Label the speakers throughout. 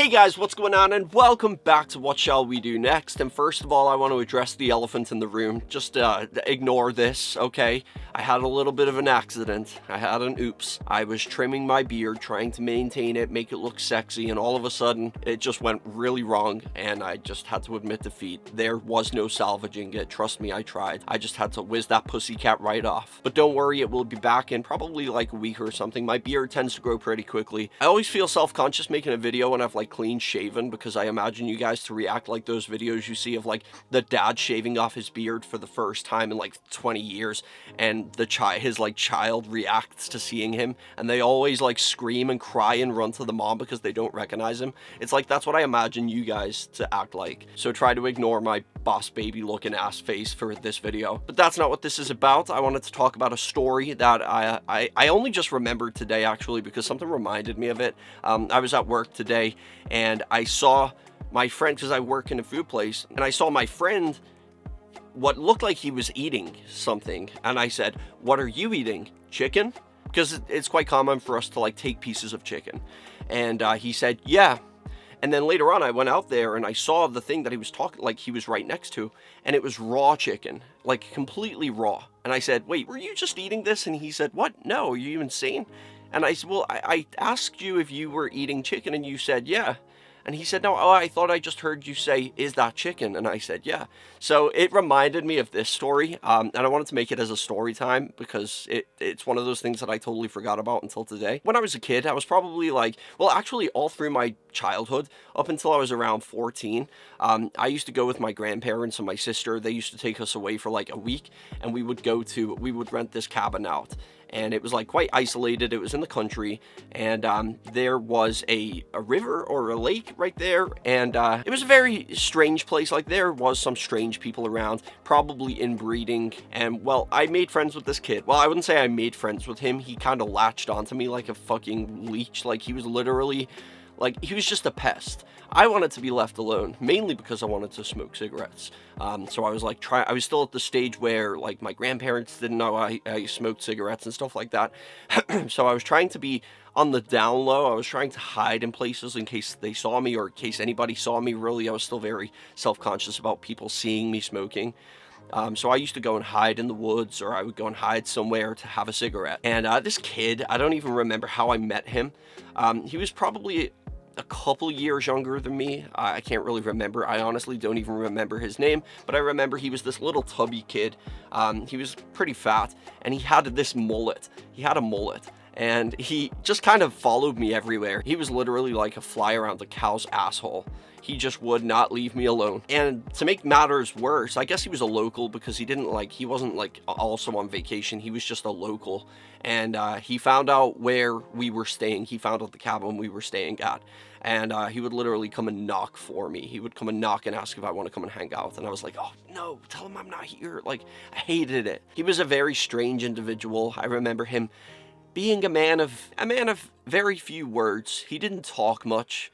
Speaker 1: Hey guys, what's going on, and welcome back to What Shall We Do Next. And first of all, I want to address the elephant in the room. Just ignore this, okay? I had a little bit of an accident. I had an oops. I was trimming my beard, trying to maintain it, make it look sexy, and all of a sudden, it just went really wrong, and I just had to admit defeat. There was no salvaging it. Trust me, I tried. I just had to whiz that pussycat right off. But don't worry, it will be back in probably like a week or something. My beard tends to grow pretty quickly. I always feel self-conscious making a video when I've like clean shaven, because I imagine you guys to react like those videos you see of like the dad shaving off his beard for the first time in like 20 years, and the his like child reacts to seeing him, and they always like scream and cry and run to the mom because they don't recognize him. It's like that's what I imagine you guys to act like. So try to ignore my boss baby looking ass face for this video. But that's not what this is about. I wanted to talk about a story that I only just remembered today, actually, because something reminded me of it. I was at work today and I saw my friend, because I work in a food place, and I saw my friend what looked like he was eating something, and I said, "What are you eating? Chicken?" Because it's quite common for us to like take pieces of chicken. And he said, "Yeah." And then later on, I went out there and I saw the thing that he was talking, like he was right next to, and it was raw chicken, like completely raw. And I said, "Wait, were you just eating this?" And he said, "What? No, are you insane?" And I said, "Well, I asked you if you were eating chicken, and you said, yeah." And he said, "No, oh, I thought I just heard you say, 'Is that chicken?'" And I said, "Yeah." So it reminded me of this story, and I wanted to make it as a story time because it's one of those things that I totally forgot about until today. When I was a kid, I was probably like, well, actually all through my childhood, up until I was around 14, I used to go with my grandparents and my sister. They used to take us away for like a week, and we would rent this cabin out. And it was like quite isolated. It was in the country, and there was a river or a lake right there, and it was a very strange place. Like, there was some strange people around, probably inbreeding, and well, I made friends with this kid. Well, I wouldn't say I made friends with him. He kind of latched onto me like a fucking leech. Like, he was literally, like, he was just a pest. I wanted to be left alone, mainly because I wanted to smoke cigarettes. So I was like, I was still at the stage where like my grandparents didn't know I smoked cigarettes and stuff like that. So I was trying to be on the down low. I was trying to hide in places in case they saw me, or in case anybody saw me. Really, I was still very self-conscious about people seeing me smoking. So I used to go and hide in the woods, or I would go and hide somewhere to have a cigarette. And this kid, I don't even remember how I met him. He was probably a couple years younger than me. I can't really remember. I honestly don't even remember his name, but I remember he was this little tubby kid. He was pretty fat, and he had this mullet. He had a mullet, and he just kind of followed me everywhere. He was literally like a fly around a cow's asshole. He just would not leave me alone. And to make matters worse, I guess he was a local, because he wasn't like also on vacation. He was just a local. And he found out where we were staying. He found out the cabin we were staying at. And he would literally come and knock for me. He would come and knock and ask if I want to come and hang out. And I was like, "Oh, no, tell him I'm not here." Like, I hated it. He was a very strange individual. I remember him being a man of very few words. He didn't talk much.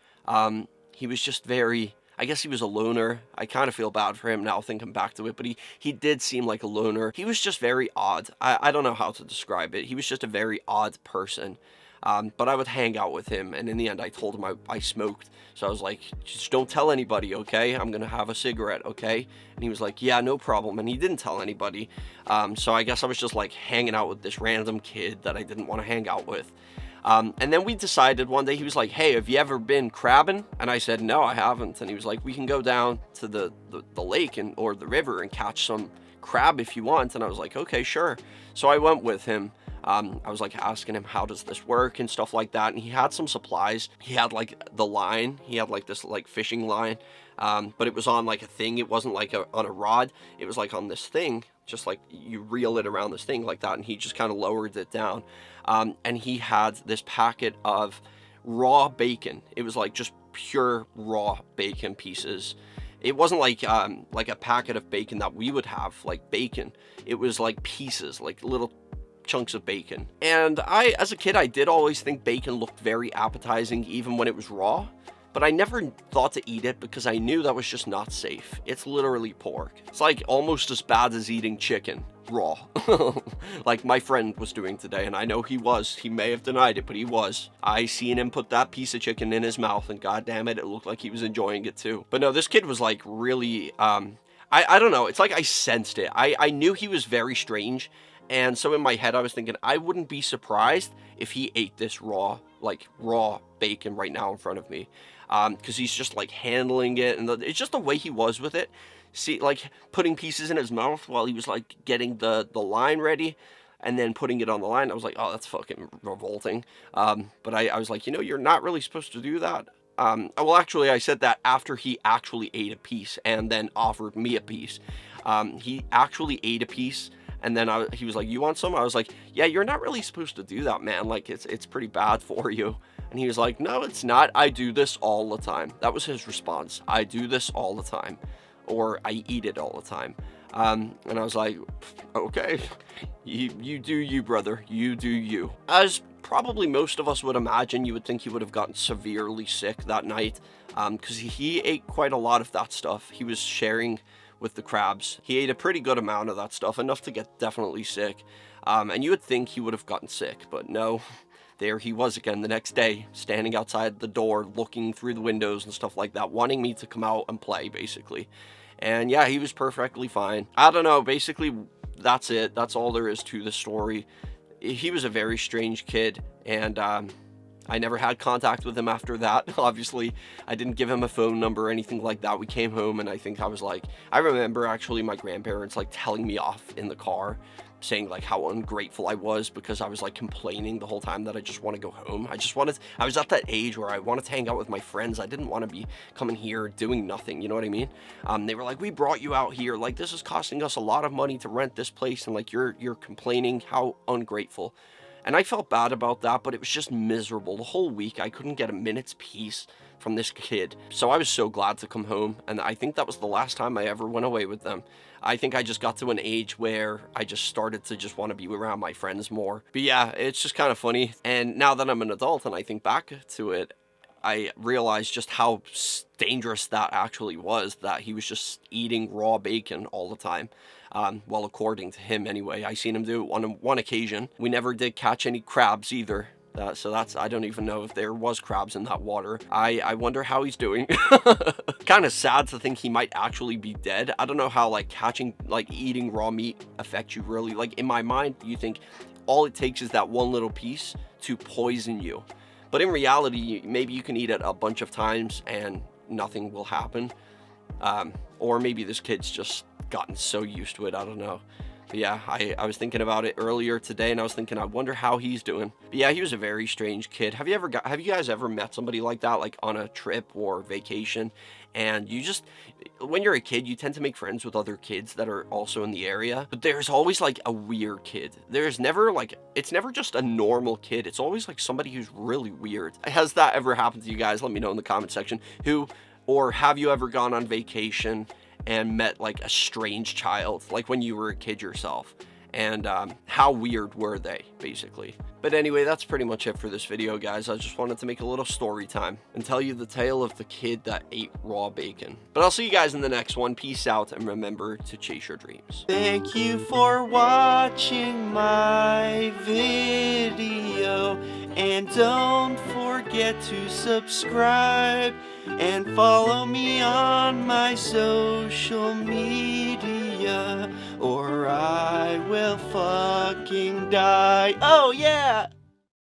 Speaker 1: He was just I guess he was a loner. I kind of feel bad for him now thinking back to it, but he did seem like a loner. He was just very odd. I don't know how to describe it. He was just a very odd person. But I would hang out with him, and in the end I told him I smoked. So I was like, "Just don't tell anybody, okay? I'm gonna have a cigarette, okay?" And he was like, "Yeah, no problem." And he didn't tell anybody. So I guess I was just like hanging out with this random kid that I didn't want to hang out with. And then we decided one day, he was like, "Hey, have you ever been crabbing?" And I said, "No, I haven't." And he was like, "We can go down to the lake or the river and catch some crab if you want." And I was like, "Okay, sure." So I went with him. I was like asking him, how does this work and stuff like that. And he had some supplies. He had like the line. He had like this like fishing line. But it was on like a thing. It wasn't like on a rod. It was like on this thing, just like you reel it around this thing like that. And he just kind of lowered it down. And he had this packet of raw bacon. It was like just pure raw bacon pieces. It wasn't like a packet of bacon that we would have, like bacon. It was like pieces, like little chunks of bacon. And as a kid, I did always think bacon looked very appetizing, even when it was raw. But I never thought to eat it because I knew that was just not safe. It's literally pork. It's like almost as bad as eating chicken. raw, like my friend was doing today, and I know he was. He may have denied it, but he was. I seen him put that piece of chicken in his mouth, and god damn it, it looked like he was enjoying it too. But no, this kid was like really, I don't know, it's like I sensed it. I knew he was very strange, and so in my head I was thinking I wouldn't be surprised if he ate this raw bacon right now in front of me, because he's just like handling it, and it's just the way he was with it. See, like putting pieces in his mouth while he was like getting the line ready and then putting it on the line. I was like, oh, that's fucking revolting. But I was like, you know, you're not really supposed to do that. Well, actually, I said that after he actually ate a piece and then offered me a piece. He actually ate a piece, and then he was like, you want some? I was like, yeah, you're not really supposed to do that, man. Like, it's pretty bad for you. And he was like, no, it's not. I do this all the time. That was his response. I do this all the time. Or I eat it all the time. And I was like, okay, you do you, brother. You do you. As probably most of us would imagine, you would think he would have gotten severely sick that night, because he ate quite a lot of that stuff. He was sharing with the crabs. He ate a pretty good amount of that stuff, enough to get definitely sick. And you would think he would have gotten sick, but no. There he was again the next day, standing outside the door, looking through the windows and stuff like that, wanting me to come out and play, basically. And yeah, he was perfectly fine. I don't know, basically, that's it. That's all there is to the story. He was a very strange kid, and I never had contact with him after that. Obviously, I didn't give him a phone number or anything like that. We came home, and I think I was like, I remember actually my grandparents like telling me off in the car, saying like how ungrateful I was because I was like complaining the whole time that I just want to go home. I was at that age where I wanted to hang out with my friends. I didn't want to be coming here doing nothing, you know what I mean? They were like, we brought you out here, like this is costing us a lot of money to rent this place, and like you're complaining. How ungrateful. And I felt bad about that, but it was just miserable. The whole week, I couldn't get a minute's peace from this kid. So I was so glad to come home, and I think that was the last time I ever went away with them. I think I just got to an age where I just started to just want to be around my friends more. But yeah, it's just kind of funny. And now that I'm an adult and I think back to it, I realized just how dangerous that actually was, that he was just eating raw bacon all the time. Well, according to him anyway. I seen him do it on one occasion. We never did catch any crabs either. So I don't even know if there was crabs in that water. I wonder how he's doing. Kind of sad to think he might actually be dead. I don't know how like eating raw meat affects you really. Like in my mind, you think all it takes is that one little piece to poison you. But in reality, maybe you can eat it a bunch of times and nothing will happen. Or maybe this kid's just gotten so used to it. I don't know. But yeah, I was thinking about it earlier today, and I was thinking, I wonder how he's doing. But yeah, he was a very strange kid. Have you guys ever met somebody like that, like on a trip or vacation? And you just, when you're a kid, you tend to make friends with other kids that are also in the area. But there's always like a weird kid. There's never like, it's never just a normal kid. It's always like somebody who's really weird. Has that ever happened to you guys? Let me know in the comment section. Or have you ever gone on vacation and met like a strange child, like when you were a kid yourself? And how weird were they, basically? But anyway, that's pretty much it for this video, guys. I just wanted to make a little story time and tell you the tale of the kid that ate raw bacon. But I'll see you guys in the next one. Peace out, and remember to chase your dreams. Thank you for watching my video, and don't forget to subscribe and follow me on my social media, or I will fucking die. Oh yeah!